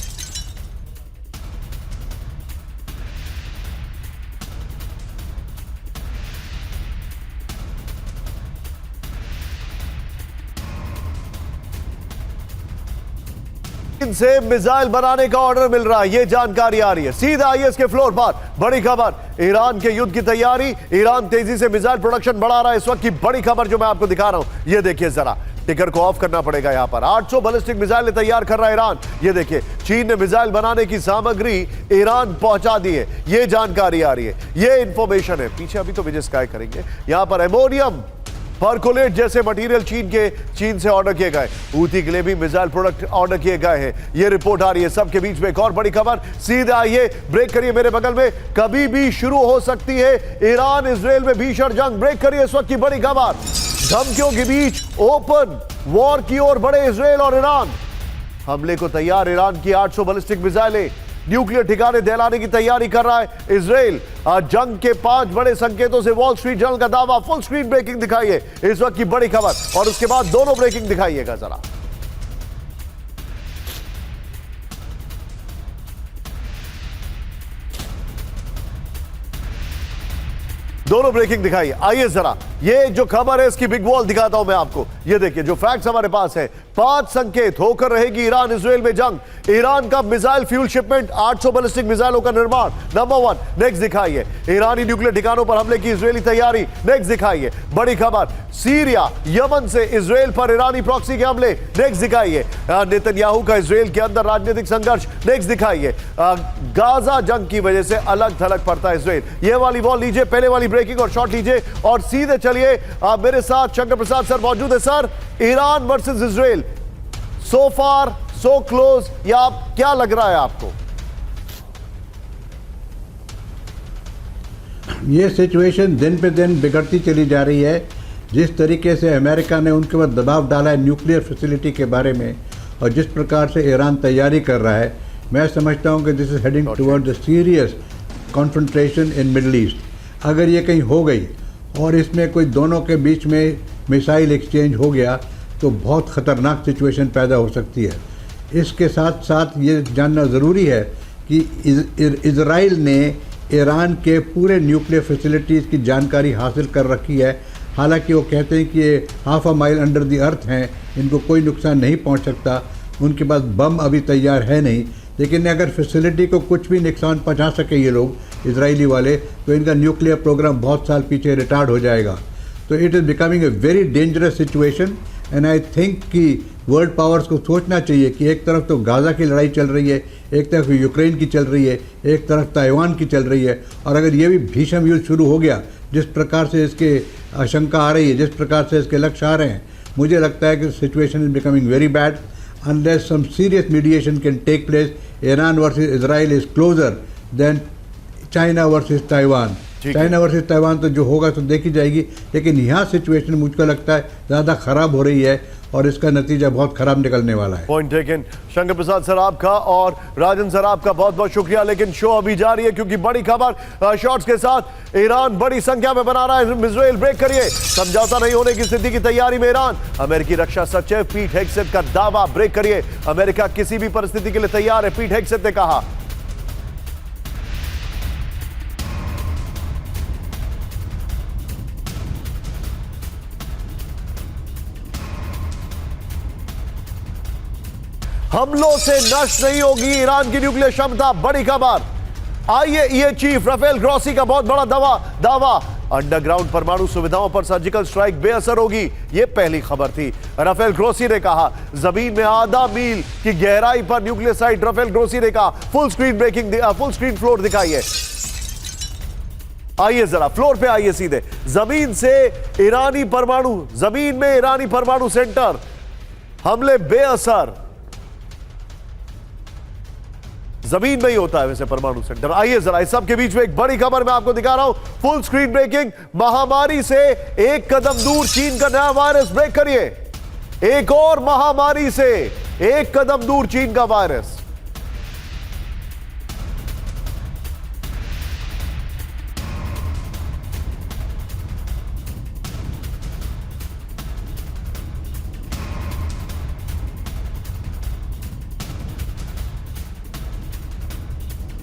से मिसाइल बनाने का ऑर्डर मिल रहा है, यह जानकारी आ रही है। सीधा आईएस के फ्लोर पर बड़ी खबर, ईरान के युद्ध की तैयारी, ईरान तेजी से मिसाइल प्रोडक्शन बढ़ा रहा है। इस वक्त की बड़ी खबर जो मैं आपको दिखा रहा हूं, यह देखिए जरा, टिकर को ऑफ करना पड़ेगा यहां पर। 800 बैलिस्टिक मिसाइलें तैयार कर रहा है ईरान। यह देखिए, चीन ने मिसाइल बनाने की सामग्री ईरान पहुंचा दी है, यह जानकारी आ रही है, यह इंफॉर्मेशन है। पीछे अभी तो विजय स्काई करेंगे। यहां पर एमोनियम परकोलेट जैसे मटेरियल चीन से ऑर्डर किए गए। हूती के लिए भी मिसाइल प्रोडक्ट ऑर्डर किए गए हैं, यह रिपोर्ट आ रही है। सबके बीच में एक और बड़ी खबर, सीधा आइए, ब्रेक करिए मेरे बगल में, कभी भी शुरू हो सकती है ईरान इजराइल में भीषण जंग। ब्रेक करिए इस वक्त की बड़ी खबर, धमकियों के बीच ओपन वॉर की ओर बढ़े इजराइल और ईरान। हमले को तैयार ईरान की 800 बैलिस्टिक मिसाइलें, न्यूक्लियर ठिकाने दहलाने की तैयारी कर रहा है इजराइल। जंग के 5 बड़े संकेतों से वॉल स्ट्रीट जर्नल का दावा। फुल स्क्रीन ब्रेकिंग दिखाइए इस वक्त की बड़ी खबर, और उसके बाद दोनों ब्रेकिंग दिखाइएगा जरा। दोनों ब्रेकिंग दिखाइए। आइए जरा, ये जो खबर है इसकी बिग वॉल दिखाता हूं मैं आपको। ये देखिए जो फैक्ट्स हमारे पास है, 5 संकेत होकर रहेगी ईरान इजराइल में जंग। ईरान का मिसाइल फ्यूल शिपमेंट, 800 बैलिस्टिक मिसाइलों का निर्माण, नंबर 1। नेक्स्ट दिखाइए, ईरानी न्यूक्लियर ठिकानों पर हमले की इजरायली तैयारी। नेक्स्ट दिखाइए, बड़ी खबर, सीरिया यमन से इजराइल पर ईरानी प्रॉक्सी के हमले। नेक्स्ट दिखाइए, नेतन्याहू का इजराइल के अंदर राजनीतिक संघर्ष। नेक्स्ट दिखाइए, गाजा जंग की वजह से अलग थलग पड़ता है इजराइल। ये वाली वॉल लीजिए, पहले वाली ब्रेकिंग और शॉट लीजिए, और सीधे चलिए। मेरे साथ शंकर प्रसाद सर मौजूद है। सर, ईरान वर्सेस इजराइल, सो फार सो क्लोज, या क्या लग रहा है आपको? ये सिचुएशन दिन पे दिन बिगड़ती चली जा रही है। जिस तरीके से अमेरिका ने उनके ऊपर दबाव डाला है न्यूक्लियर फैसिलिटी के बारे में, और जिस प्रकार से ईरान तैयारी कर रहा है, मैं समझता हूं कि this is heading toward the serious confrontation in middle east. अगर ये कहीं हो गई और इसमें कोई दोनों के बीच में मिसाइल एक्सचेंज हो गया तो बहुत ख़तरनाक सिचुएशन पैदा हो सकती है। इसके साथ साथ ये जानना ज़रूरी है कि इजराइल ने ईरान के पूरे न्यूक्लियर फैसिलिटीज़ की जानकारी हासिल कर रखी है। हालांकि वो कहते हैं कि ये half a mile under the earth हैं, इनको कोई नुकसान नहीं पहुंच सकता, उनके पास बम अभी तैयार है नहीं। लेकिन अगर फैसिलिटी को कुछ भी नुकसान पहुंचा सके ये लोग इजरायली वाले, तो इनका न्यूक्लियर प्रोग्राम बहुत साल पीछे रिटार्ड हो जाएगा। तो it is becoming a very dangerous situation, and I think कि वर्ल्ड पावर्स को सोचना चाहिए कि एक तरफ तो गाज़ा की लड़ाई चल रही है, एक तरफ यूक्रेन की चल रही है, एक तरफ ताइवान की चल रही है, और अगर ये भी भीषण युद्ध शुरू हो गया, जिस प्रकार से इसके आशंका आ रही है, जिस प्रकार से इसके लक्ष्य आ रहे हैं, मुझे लगता है कि situation is becoming very bad. Unless some serious mediation can take place, Iran versus Israel is closer than China versus Taiwan. China versus Taiwan तो जो होगा तो देखी जाएगी, लेकिन यहाँ सिचुएशन मुझको लगता है ज़्यादा खराब हो रही है और इसका नतीजा बहुत खराब निकलने वाला है। Point taken. Shankar Prasad sir आपका और राजन सर आपका बहुत बहुत शुक्रिया। लेकिन शो अभी जारी है क्योंकि बड़ी खबर शॉट्स के साथ ईरान बड़ी संख्या में बना रहा है इजराइल। ब्रेक करिए, समझौता नहीं होने की स्थिति की तैयारी में ईरान। अमेरिकी रक्षा सचिव पीट हेगसेथ का दावा। ब्रेक करिए, अमेरिका किसी भी परिस्थिति के लिए तैयार है, पीट हेगसेथ ने कहा। हमलों से नष्ट नहीं होगी ईरान की न्यूक्लियर क्षमता, बड़ी खबर। आईएईए चीफ राफेल ग्रॉसी का बहुत बड़ा दावा, अंडरग्राउंड परमाणु सुविधाओं पर सर्जिकल स्ट्राइक बेअसर होगी, यह पहली खबर थी। राफेल ग्रोसी ने कहा जमीन में आधा मील की गहराई पर न्यूक्लियर साइट। राफेल ग्रोसी ने कहा फुल स्क्रीन फ्लोर दिखाइए। आइए जरा फ्लोर पे आइए सीधे। जमीन में ईरानी परमाणु सेंटर, हमले बेअसर। जमीन में ही होता है वैसे परमाणु सेंटर। आइए जरा इस सब के बीच में एक बड़ी खबर मैं आपको दिखा रहा हूं, फुल स्क्रीन ब्रेकिंग। महामारी से एक कदम दूर चीन का नया वायरस, ब्रेक करिए। एक और महामारी से एक कदम दूर चीन का वायरस।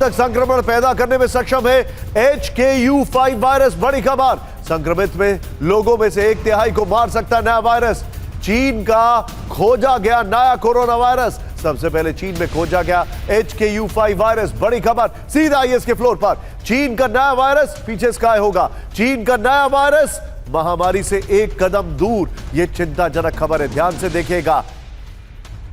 संक्रमण पैदा करने में सक्षम है HKU5 वायरस, बड़ी खबर। संक्रमित में लोगों में से 1/3 को मार सकता है नया वायरस। चीन का खोजा गया नया कोरोना वायरस, सबसे पहले चीन में खोजा गया HKU5 वायरस, बड़ी खबर। सीधा आइए इसके फ्लोर पर। चीन का नया वायरस, पीछे स्काई होगा। चीन का नया वायरस महामारी से एक कदम दूर, यह चिंताजनक खबर है, ध्यान से देखिएगा।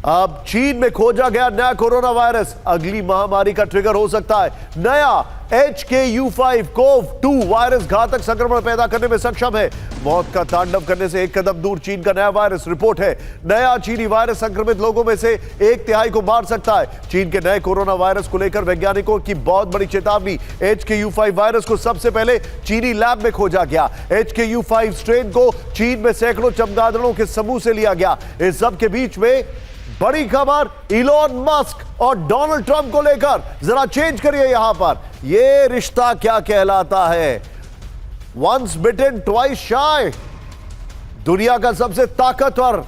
अब चीन में खोजा गया नया कोरोना वायरस अगली महामारी का ट्रिगर हो सकता है। नया HKU5-CoV-2 वायरस घातक संक्रमण पैदा करने में सक्षम है। मौत का तांडव करने से एक कदम दूर चीन का नया वायरस, रिपोर्ट है। नया चीनी वायरस संक्रमित लोगों में से 1/3 को मार सकता है। चीन के नए कोरोना वायरस को लेकर वैज्ञानिकों की बहुत बड़ी चेतावनी। HKU5 वायरस को सबसे पहले चीनी लैब में खोजा गया। HKU5 स्ट्रेन को चीन में सैकड़ों चमगादड़ों के समूह से लिया गया। इस सब के बीच में बड़ी खबर इलॉन मस्क और डोनाल्ड ट्रंप को लेकर। जरा चेंज करिए यहां पर, यह रिश्ता क्या कहलाता है? वंस बिटन ट्वाइस शाय। दुनिया का सबसे ताकतवर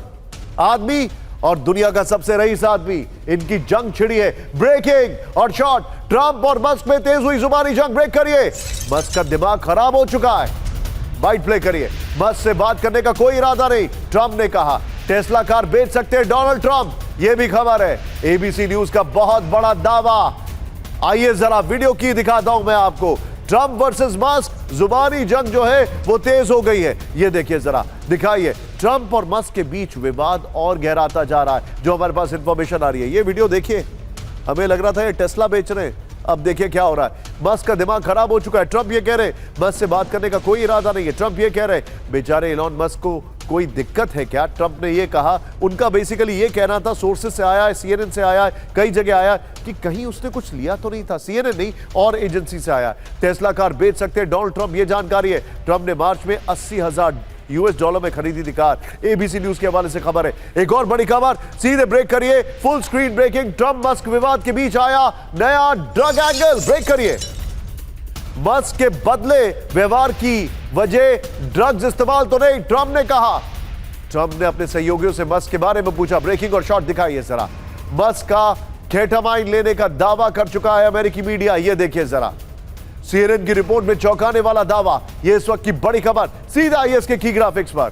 आदमी और दुनिया का सबसे रईस आदमी, इनकी जंग छिड़ी है। ब्रेकिंग और शॉट, ट्रंप और मस्क में तेज हुई जुबानी जंग, ब्रेक करिए। मस्क का दिमाग खराब हो चुका है, बाइट प्ले करिए। मस्क से बात करने का कोई इरादा नहीं, ट्रंप ने कहा। टेस्ला कार बेच सकते हैं डोनाल्ड ट्रंप, यह भी खबर है। एबीसी न्यूज का बहुत बड़ा दावा। आइए जरा वीडियो की दिखाता हूं मैं आपको। ट्रंप वर्सेस मस्क, जुबानी जंग जो है वो तेज हो गई है। ये देखिए जरा, दिखाइए। ट्रंप और मस्क के बीच विवाद और गहराता जा रहा है, जो हमारे पास इंफॉर्मेशन आ रही है। ये वीडियो देखिए, हमें लग रहा था ये टेस्ला बेच रहे हैं, अब देखिए क्या हो रहा है। मस्क का दिमाग खराब हो चुका है। ट्रंप ये कह रहे मस्क से बात करने का कोई इरादा नहीं है। ट्रंप ये कह रहे बेचारे इलॉन मस्क को कोई दिक्कत है क्या? ट्रंप ने ये कहा। उनका बेसिकली ये कहना था, सोर्सेस से आया है, CNN से आया है, कई जगह आया कि कहीं उसने कुछ लिया तो नहीं था। CNN नहीं और एजेंसी से आया। टेस्ला कार बेच सकते हैं डोनाल्ड ट्रंप, ये जानकारी है। ट्रंप ने मार्च में $80,000 में खरीदी थी कार। एबीसी न्यूज के हवाले से खबर है। एक और बड़ी खबर, सीधे ब्रेक करिए। Full screen breaking, Trump Musk विवाद के बीच आया नया ड्रग एंगल, ब्रेक करिए। मस्क के बदले व्यवहार की वजह ड्रग्स इस्तेमाल तो नहीं, ट्रंप ने कहा। ट्रंप ने अपने सहयोगियों से मस्क के बारे में पूछा। ब्रेकिंग और शॉट दिखाइए जरा। मस्क का केटामाइन लेने का दावा कर चुका है अमेरिकी मीडिया, यह देखिए जरा। CNN की रिपोर्ट में चौंकाने वाला दावा, यह इस वक्त की बड़ी खबर। सीधा आइए इसके की ग्राफिक्स पर।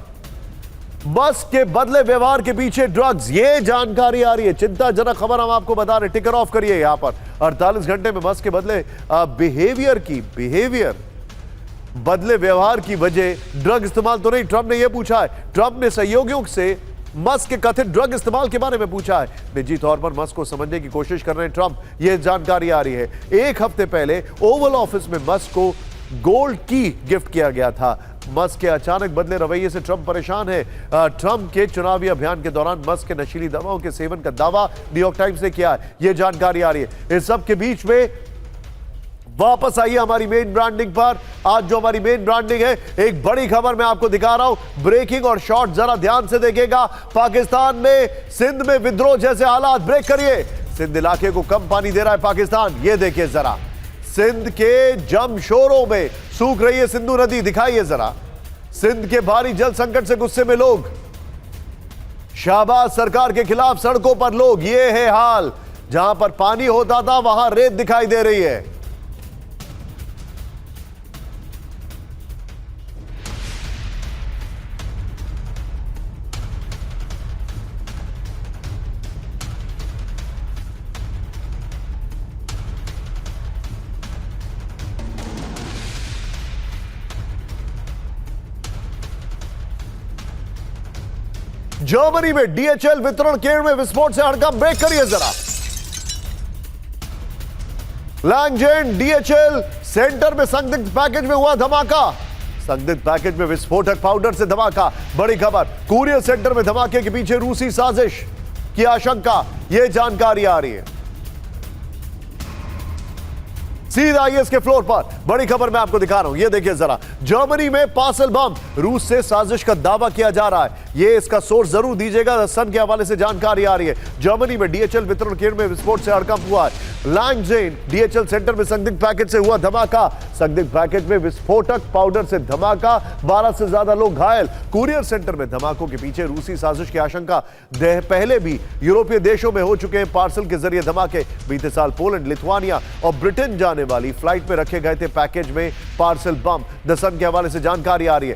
मस्क के बदले व्यवहार के पीछे ड्रग्स, ये जानकारी आ रही है। चिंताजनक खबर हम आपको बता रहे। टिकर ऑफ करिए यहां पर। 48 घंटे में मस्क के बदले बदले व्यवहार की वजह ड्रग इस्तेमाल तो नहीं, ट्रंप ने यह पूछा है। ट्रंप ने सहयोगियों से मस्क के कथित ड्रग इस्तेमाल के बारे में पूछा है। निजी तौर पर मस्क को समझने की कोशिश कर रहे हैं ट्रंप, यह जानकारी आ रही है। एक हफ्ते पहले ओवल ऑफिस में मस्क को गोल्ड की गिफ्ट किया गया था। मस्क के अचानक बदले रवैये से ट्रंप परेशान है। ट्रंप के चुनावी अभियान के दौरान मस्क के नशीली दवाओं के सेवन का दावा न्यूयॉर्क टाइम्स ने किया है, यह जानकारी आ रही है। इस सब के बीच में वापस आइए हमारी मेन ब्रांडिंग पर। आज जो हमारी मेन ब्रांडिंग है, एक बड़ी खबर मैं आपको दिखा रहा हूं। ब्रेकिंग और शॉट जरा ध्यान से देखिएगा। पाकिस्तान में सिंध में विद्रोह जैसे हालात, ब्रेक करिए। सिंध इलाके को कम पानी दे रहा है पाकिस्तान, यह देखिए जरा। सिंध के जमशोरों में सूख रही है सिंधु नदी, दिखाइए जरा। सिंध के भारी जल संकट से गुस्से में लोग, शाहबाज सरकार के खिलाफ सड़कों पर लोग। यह है हाल, जहां पर पानी होता था वहां रेत दिखाई दे रही है। जर्मनी में डीएचएल वितरण केंद्र में विस्फोट से हड़कंप, ब्रेक करिए जरा। लैंगजेन डीएचएल सेंटर में संदिग्ध पैकेज में हुआ धमाका, संदिग्ध पैकेज में विस्फोटक पाउडर से धमाका, बड़ी खबर। कुरियर सेंटर में धमाके के पीछे रूसी साजिश की आशंका, यह जानकारी आ रही है। सीधा आईएस के फ्लोर पर बड़ी खबर मैं आपको दिखा रहा हूं, ये देखिए जरा। जर्मनी में पार्सल बम, रूस से साजिश का दावा किया जा रहा है। ये इसका सोर्स जरूर दीजिएगा, सन के हवाले से जानकारी आ रही है। जर्मनी में डीएचएल वितरण केंद्र में विस्फोट से हड़कंप हुआ है। लैंगजेन डीएचएल सेंटर में संदिग्ध पैकेज से हुआ धमाका, संदिग्ध पैकेज में विस्फोटक पाउडर से धमाका, 12 से ज्यादा लोग घायल। कुरियर सेंटर में धमाकों के पीछे रूसी साजिश की आशंका, पहले भी यूरोपीय देशों में हो चुके हैं पार्सल के जरिए धमाके। बीते साल पोलैंड, लिथुआनिया और ब्रिटेन जाने वाली फ्लाइट में रखे गए थे पैकेज में पार्सल बम। द सन के हवाले से जानकारी आ रही है।